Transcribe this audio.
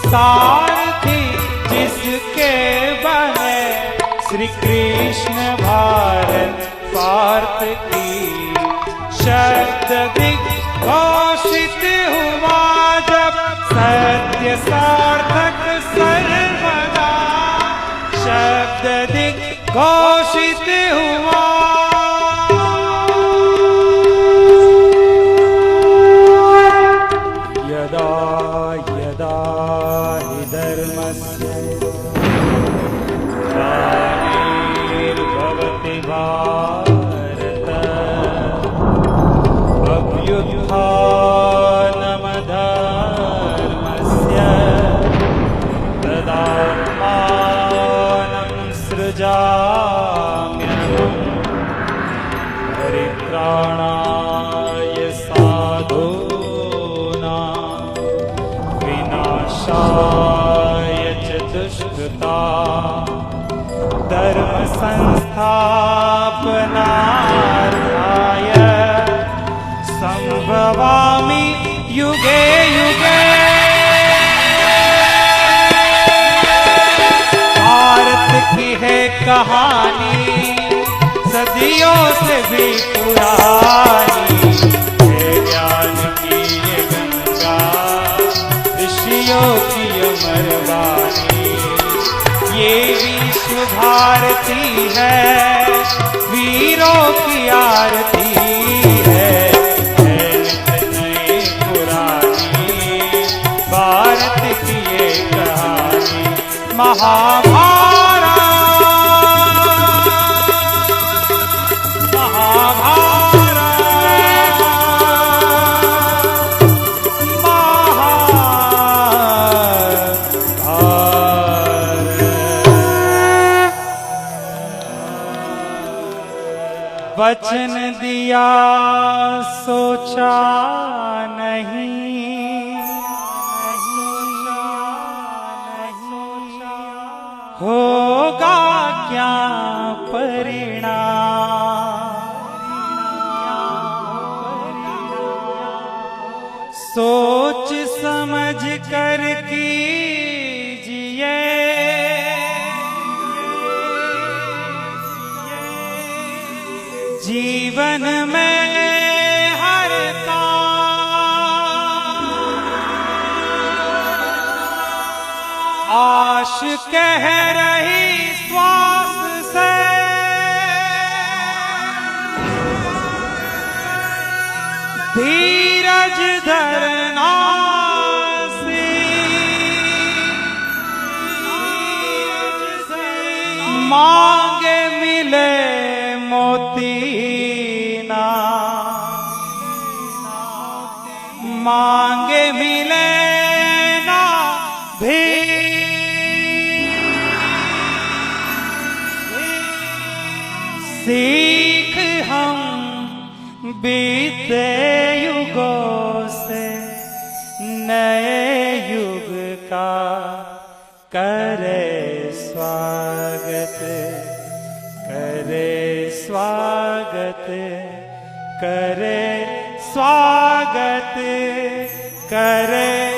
सारथी जिसके बने श्री कृष्ण भारत पार्थ की। शब्द दिग्घोषित हुआ जब सत्य सार्थक सर्वदा। शब्द दिग्घोषित हुआ यदा यदा हि धर्मस्य ग्लानिर्भवति भारत अभ्युत्थानमधर्मस्य तदात्मानं सृजाम्यहम् परित्राणाय साधूनां विनाशाय च दुष्कृता धर्म संस्थापनार्थाय संभवामि युगे युगे। भारत की है कहानी सदियों से भी पुरानी है। ज्ञान की ये गंगा ऋषियों की अमर वाणी। ये विश्व भारती है वीरों की आरती है। नित नई पुरानी भारत की ये कहानी महाभारत। वचन दिया सोचा नहीं, होगा क्या परिणाम। सोच समझ कर कीजिए जीवन में हर काम। आश कह रही श्वास से धीरज धरना मांगे मिले मोती ना, मांगे मिले ना भी। सीख हम बीते करे स्वागत, करे स्वागत, करे स्वागत, करे